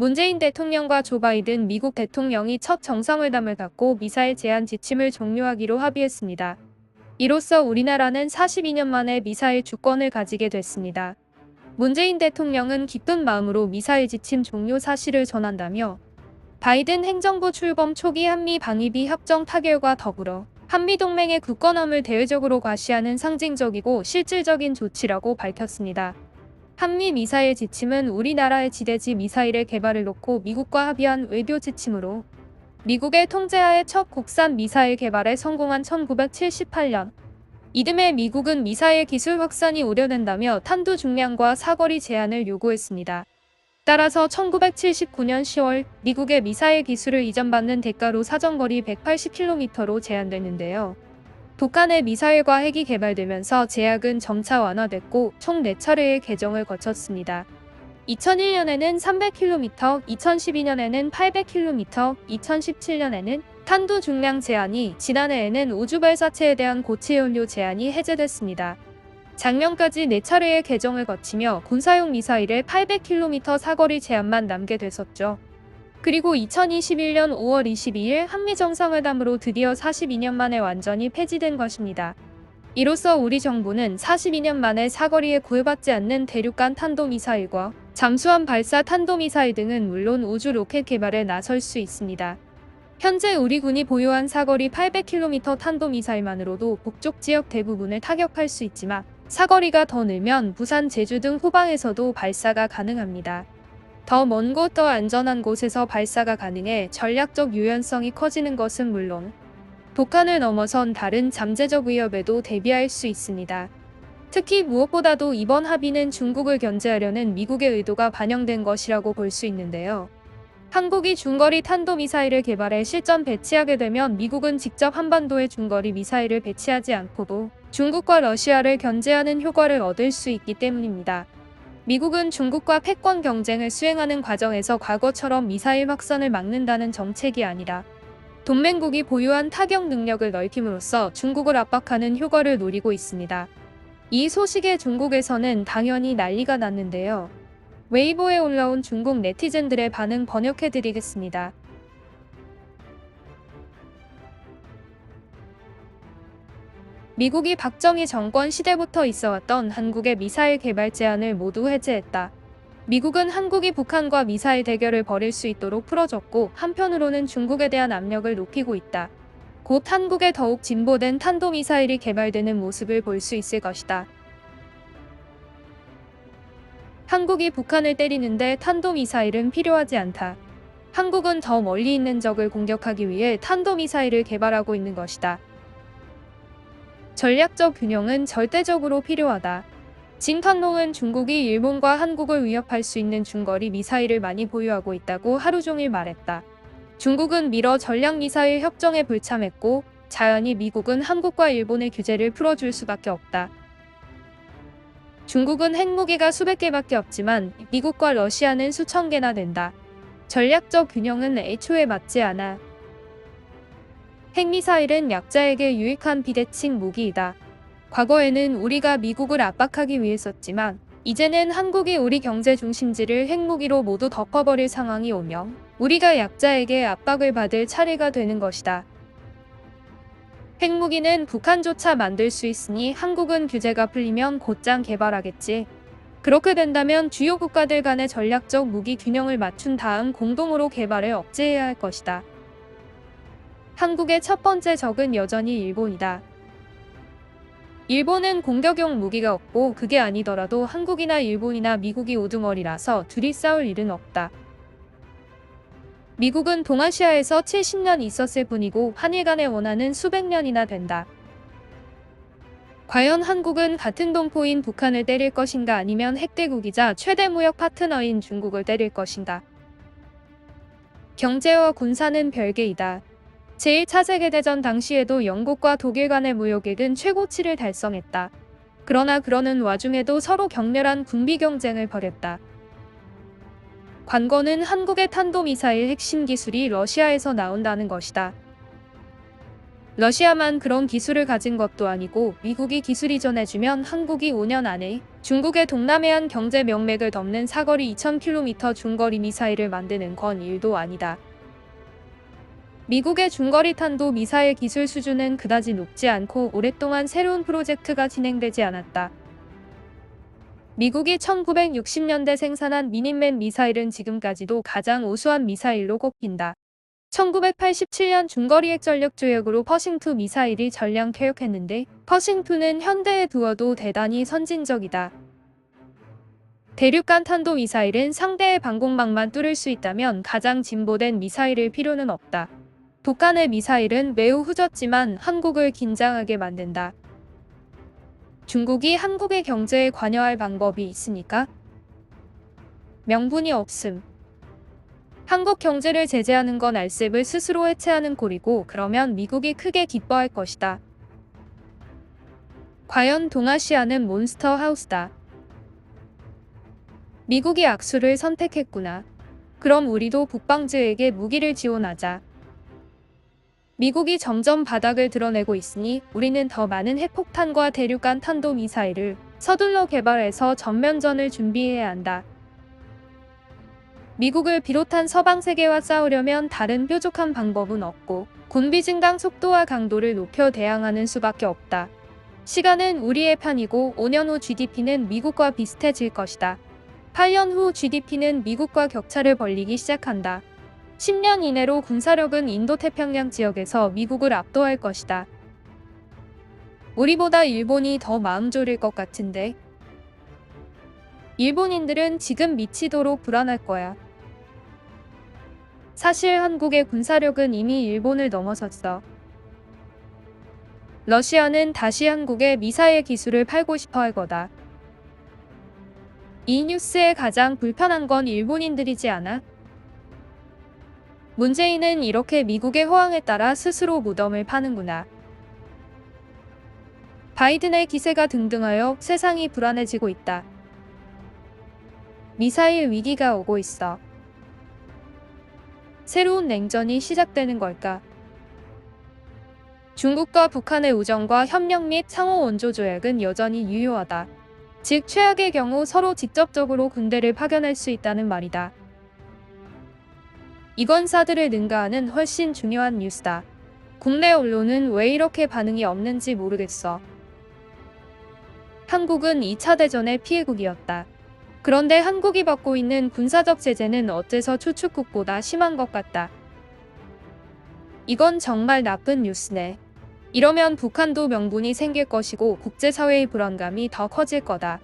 문재인 대통령과 조 바이든 미국 대통령이 첫 정상회담을 갖고 미사일 제한 지침을 종료하기로 합의했습니다. 이로써 우리나라는 42년 만에 미사일 주권을 가지게 됐습니다. 문재인 대통령은 기쁜 마음으로 미사일 지침 종료 사실을 전한다며 바이든 행정부 출범 초기 한미 방위비 협정 타결과 더불어 한미동맹의 굳건함을 대외적으로 과시하는 상징적이고 실질적인 조치라고 밝혔습니다. 한미 미사일 지침은 우리나라의 지대지 미사일의 개발을 놓고 미국과 합의한 외교 지침으로 미국의 통제하에 첫 국산 미사일 개발에 성공한 1978년 이듬해 미국은 미사일 기술 확산이 우려된다며 탄두 중량과 사거리 제한을 요구했습니다. 따라서 1979년 10월 미국의 미사일 기술을 이전받는 대가로 사정거리 180km로 제한됐는데요. 북한의 미사일과 핵이 개발되면서 제약은 점차 완화됐고 총 4차례의 개정을 거쳤습니다. 2001년에는 300km, 2012년에는 800km, 2017년에는 탄두 중량 제한이, 지난해에는 우주 발사체에 대한 고체 연료 제한이 해제됐습니다. 작년까지 4차례의 개정을 거치며 군사용 미사일의 800km 사거리 제한만 남게 됐었죠. 그리고 2021년 5월 22일 한미정상회담으로 드디어 42년 만에 완전히 폐지된 것입니다. 이로써 우리 정부는 42년 만에 사거리에 구애받지 않는 대륙간 탄도미사일과 잠수함 발사 탄도미사일 등은 물론 우주 로켓 개발에 나설 수 있습니다. 현재 우리 군이 보유한 사거리 800km 탄도미사일만으로도 북쪽 지역 대부분을 타격할 수 있지만 사거리가 더 늘면 부산, 제주 등 후방에서도 발사가 가능합니다. 더 먼 곳, 더 안전한 곳에서 발사가 가능해 전략적 유연성이 커지는 것은 물론 북한을 넘어선 다른 잠재적 위협에도 대비할 수 있습니다. 특히 무엇보다도 이번 합의는 중국을 견제하려는 미국의 의도가 반영된 것이라고 볼 수 있는데요. 한국이 중거리 탄도미사일을 개발해 실전 배치하게 되면 미국은 직접 한반도에 중거리 미사일을 배치하지 않고도 중국과 러시아를 견제하는 효과를 얻을 수 있기 때문입니다. 미국은 중국과 패권 경쟁을 수행하는 과정에서 과거처럼 미사일 확산을 막는다는 정책이 아니라 동맹국이 보유한 타격 능력을 넓힘으로써 중국을 압박하는 효과를 노리고 있습니다. 이 소식에 중국에서는 당연히 난리가 났는데요. 웨이보에 올라온 중국 네티즌들의 반응 번역해드리겠습니다. 미국이 박정희 정권 시대부터 있어왔던 한국의 미사일 개발 제한을 모두 해제했다. 미국은 한국이 북한과 미사일 대결을 벌일 수 있도록 풀어줬고 한편으로는 중국에 대한 압력을 높이고 있다. 곧 한국에 더욱 진보된 탄도미사일이 개발되는 모습을 볼 수 있을 것이다. 한국이 북한을 때리는데 탄도미사일은 필요하지 않다. 한국은 더 멀리 있는 적을 공격하기 위해 탄도미사일을 개발하고 있는 것이다. 전략적 균형은 절대적으로 필요하다. 진탄롱은 중국이 일본과 한국을 위협할 수 있는 중거리 미사일을 많이 보유하고 있다고 하루 종일 말했다. 중국은 미러 전략미사일 협정에 불참했고 자연히 미국은 한국과 일본의 규제를 풀어줄 수밖에 없다. 중국은 핵무기가 수백 개밖에 없지만 미국과 러시아는 수천 개나 된다. 전략적 균형은 애초에 맞지 않아. 핵미사일은 약자에게 유익한 비대칭 무기이다. 과거에는 우리가 미국을 압박하기 위해 썼지만 이제는 한국이 우리 경제 중심지를 핵무기로 모두 덮어버릴 상황이 오면 우리가 약자에게 압박을 받을 차례가 되는 것이다. 핵무기는 북한조차 만들 수 있으니 한국은 규제가 풀리면 곧장 개발하겠지. 그렇게 된다면 주요 국가들 간의 전략적 무기 균형을 맞춘 다음 공동으로 개발을 억제해야 할 것이다. 한국의 첫 번째 적은 여전히 일본이다. 일본은 공격용 무기가 없고 그게 아니더라도 한국이나 일본이나 미국이 우두머리라서 둘이 싸울 일은 없다. 미국은 동아시아에서 70년 있었을 뿐이고 한일 간의 원한은 수백 년이나 된다. 과연 한국은 같은 동포인 북한을 때릴 것인가 아니면 핵대국이자 최대 무역 파트너인 중국을 때릴 것인가? 경제와 군사는 별개이다. 제1차 세계대전 당시에도 영국과 독일 간의 무역액은 최고치를 달성했다. 그러나 그러는 와중에도 서로 격렬한 군비 경쟁을 벌였다. 관건은 한국의 탄도미사일 핵심 기술이 러시아에서 나온다는 것이다. 러시아만 그런 기술을 가진 것도 아니고 미국이 기술 이전해주면 한국이 5년 안에 중국의 동남해안 경제 명맥을 덮는 사거리 2000km 중거리 미사일을 만드는 건 일도 아니다. 미국의 중거리 탄도 미사일 기술 수준은 그다지 높지 않고 오랫동안 새로운 프로젝트가 진행되지 않았다. 미국이 1960년대 생산한 미니맨 미사일은 지금까지도 가장 우수한 미사일로 꼽힌다. 1987년 중거리 핵전력 조약으로 퍼싱2 미사일이 전량 퇴역했는데 퍼싱2는 현대에 두어도 대단히 선진적이다. 대륙간 탄도 미사일은 상대의 방공망만 뚫을 수 있다면 가장 진보된 미사일일 필요는 없다. 북한의 미사일은 매우 후졌지만 한국을 긴장하게 만든다. 중국이 한국의 경제에 관여할 방법이 있습니까? 명분이 없음. 한국 경제를 제재하는 건 알셉을 스스로 해체하는 꼴이고 그러면 미국이 크게 기뻐할 것이다. 과연 동아시아는 몬스터 하우스다. 미국이 악수를 선택했구나. 그럼 우리도 북방즈에게 무기를 지원하자. 미국이 점점 바닥을 드러내고 있으니 우리는 더 많은 핵폭탄과 대륙간 탄도미사일을 서둘러 개발해서 전면전을 준비해야 한다. 미국을 비롯한 서방 세계와 싸우려면 다른 뾰족한 방법은 없고 군비 증강 속도와 강도를 높여 대항하는 수밖에 없다. 시간은 우리의 편이고 5년 후 GDP는 미국과 비슷해질 것이다. 8년 후 GDP는 미국과 격차를 벌리기 시작한다. 10년 이내로 군사력은 인도태평양 지역에서 미국을 압도할 것이다. 우리보다 일본이 더 마음 졸일 것 같은데. 일본인들은 지금 미치도록 불안할 거야. 사실 한국의 군사력은 이미 일본을 넘어섰어. 러시아는 다시 한국에 미사일 기술을 팔고 싶어 할 거다. 이 뉴스에 가장 불편한 건 일본인들이지 않아? 문재인은 이렇게 미국의 호황에 따라 스스로 무덤을 파는구나. 바이든의 기세가 등등하여 세상이 불안해지고 있다. 미사일 위기가 오고 있어. 새로운 냉전이 시작되는 걸까? 중국과 북한의 우정과 협력 및 상호 원조 조약은 여전히 유효하다. 즉 최악의 경우 서로 직접적으로 군대를 파견할 수 있다는 말이다. 이건 사드를 능가하는 훨씬 중요한 뉴스다. 국내 언론은 왜 이렇게 반응이 없는지 모르겠어. 한국은 2차 대전의 피해국이었다. 그런데 한국이 받고 있는 군사적 제재는 어째서 추축국보다 심한 것 같다. 이건 정말 나쁜 뉴스네. 이러면 북한도 명분이 생길 것이고 국제사회의 불안감이 더 커질 거다.